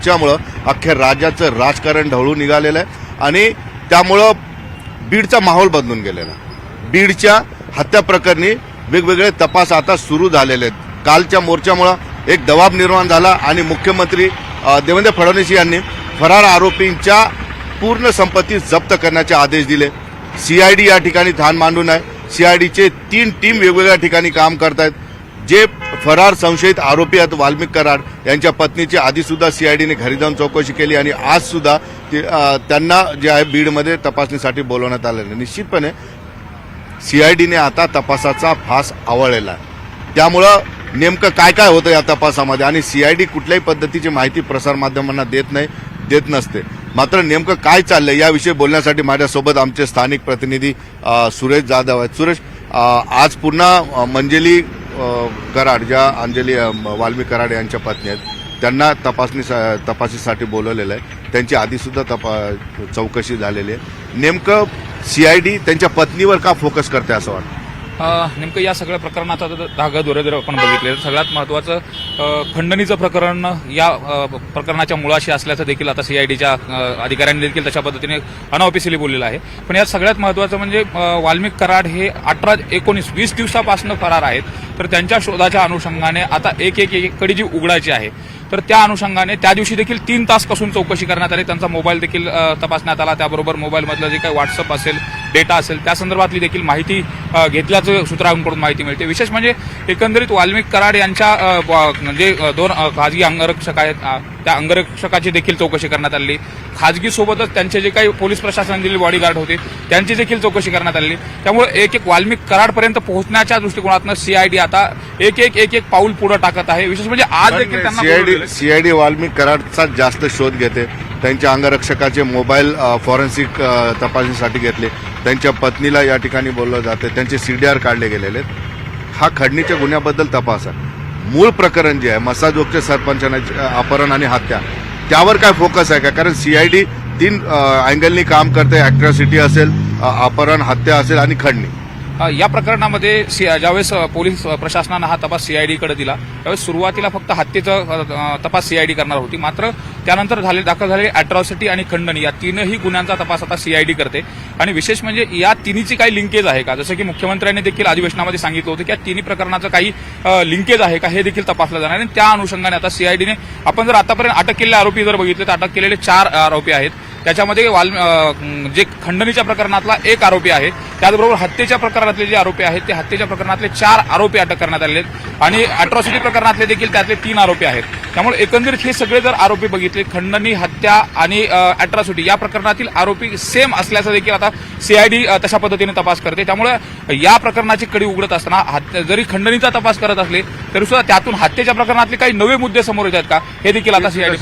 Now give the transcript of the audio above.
मोर्चामुळे अख्ख्या राज्याचं राजकारण ढवळून निघालेलं आहे आणि त्यामुळं बीडचा माहोल बदलून गेलेला आहे। बीडच्या हत्या प्रकरणी वेगवेगळे तपास आता सुरू झालेले आहेत। कालच्या मोर्चामुळे एक दबाव निर्माण झाला आणि मुख्यमंत्री देवेंद्र फडणवीस यांनी फरार आरोपींच्या पूर्ण संपत्ती जप्त करण्याचे आदेश दिले। सीआयडी या ठिकाणी ठाण मांडून आहे। सीआयडीचे 3 टीम वेगवेगळ्या ठिकाणी काम करतायत। जे फरार संशयित आरोपी आहेत वाल्मिक कराड यांच्या पत्नीची आधी सुद्धा सीआयडीने घरी जाऊन चौकशी केली आणि आज सुद्धा त्यांना जे आहे बीडमध्ये तपासणीसाठी बोलवण्यात आलेलं। निश्चितपणे सीआयडीने आता तपासाचा फास आवळलेला आहे। त्यामुळं नेमकं काय काय होतं या तपासामध्ये आणि सीआयडी कुठल्याही पद्धतीची माहिती प्रसारमाध्यमांना देत नसते। मात्र नेमकं काय चाललंय याविषयी बोलण्यासाठी माझ्यासोबत आमचे स्थानिक प्रतिनिधी सुरेश जाधव आहेत। सुरेश, आज पुन्हा मंजली कराड ज्या अंजली वाल्मिक कराड यांच्या पत्नी आहेत त्यांना तपासणीसाठी बोलवलेलं आहे। त्यांची आधी सुद्धा चौकशी झालेली आहे। नेमकं सीआयडी त्यांच्या पत्नीवर का फोकस करते असं वाटतं? नेमकं या सगळ्या प्रकरणाचा धागा दोरे आपण बघितले सगळ्यात महत्वाचं खंडणीचं प्रकरण या प्रकरणाच्या मुळाशी असल्याचं देखील आता सीआयडीच्या अधिकाऱ्यांनी देखील तशा पद्धतीने अनऑफिशियली बोललेलं आहे। पण यात सगळ्यात महत्वाचं म्हणजे वाल्मिक कराड हे 18-19-20 दिवसापासून फरार आहेत। तर त्यांच्या शोधाच्या अनुषंगाने आता एक कडी जी उघडायची आहे तर त्या अनुषंगाने त्या दिवशी देखील 3 तास कसून चौकशी करण्यात आली। त्यांचा मोबाईल देखील तपासण्यात आला। त्याबरोबर मोबाईलमधलं जे काही व्हॉट्सअप असेल डेटा असेल त्या संदर्भातली देखील माहिती घेतल्याचं सूत्रांकडून माहिती मिळते। विशेष म्हणजे एकंदरीत वाल्मिक कराड यांच्या जे 2 खाजगी अंगरक्षक आहेत त्या अंगरक्षकाची देखील चौकशी करण्यात आली। खाजगी सोबतच त्यांचे जे काही पोलीस प्रशासनाने दिलेले बॉडीगार्ड होते त्यांची देखील चौकशी करण्यात आली। त्यामुळे एक वाल्मिक कराडपर्यंत पोहोचण्याच्या दृष्टिकोनातून सीआयडी आता एक पाऊल पुढे टाकत आहे। विशेष म्हणजे आज देखील त्यांना सीआयडी वाल्मिक कराडचा जास्त शोध घेते। त्यांच्या अंगरक्षकाचे मोबाईल फॉरेन्सिक तपासणीसाठी घेतले। त्यांच्या पत्नीला या ठिकाणी बोललं जाते। त्यांचे सीडीआर काढले गेलेले आहेत। हा खंडणीच्या गुन्ह्याबद्दल तपास आहे। मूळ प्रकरण जे आहे मसाजोगचे सरपंचांचे अपहरण आणि हत्या त्यावर काय फोकस आहे का? कारण सीआयडी 3 अँगलनी काम करते। अॅट्रॉसिटी असेल, अपहरण, हत्या असेल आणि खंडणी। या प्रकरणामध्ये ज्यावेळेस पोलीस प्रशासनानं हा तपास सीआयडीकडे दिला त्यावेळेस सुरुवातीला फक्त हत्येचा तपास सीआयडी करणार होती। मात्र त्यानंतर दाखल झालेली अॅट्रॉसिटी आणि खंडणी या 3ही गुन्ह्यांचा तपास आता सीआयडी करते। आणि विशेष म्हणजे या तिन्हीची काही लिंकेज आहे का? जसं की मुख्यमंत्र्यांनी देखील अधिवेशनामध्ये सांगितलं होतं की या तिन्ही प्रकरणाचं काही लिंकेज आहे का हे देखील तपासलं जाणार आणि त्या अनुषंगाने आता सीआयडीने आपण जर आतापर्यंत अटक केलेले आरोपी जर बघितले तर अटक केलेले 4 आरोपी आहेत। त्याच्यामध्ये जे खंडणीच्या प्रकरणातला 1 आरोपी आहे। त्याचबरोबर हत्येच्या प्रकरणातले जे आरोपी आहेत ते हत्येच्या प्रकरणातले 4 आरोपी अटक करण्यात आले आहेत आणि अॅट्रॉसिटी प्रकरणातले देखील त्यातले 3 आरोपी आहेत। त्यामुळे एकंदरीत हे सगळे जर आरोपी बघितले खंडणी, हत्या आणि अॅट्रॉसिटी या प्रकरणातील आरोपी सेम असल्याचं देखील आता सीआयडी तशा पद्धतीने तपास करते। त्यामुळे या प्रकरणाची कडी उघडत असताना जरी खंडणीचा तपास करत असले तरी सुद्धा त्यातून हत्येच्या प्रकरणातले काही नवे मुद्दे समोर येत आहेत का हे देखील आता सीआयडी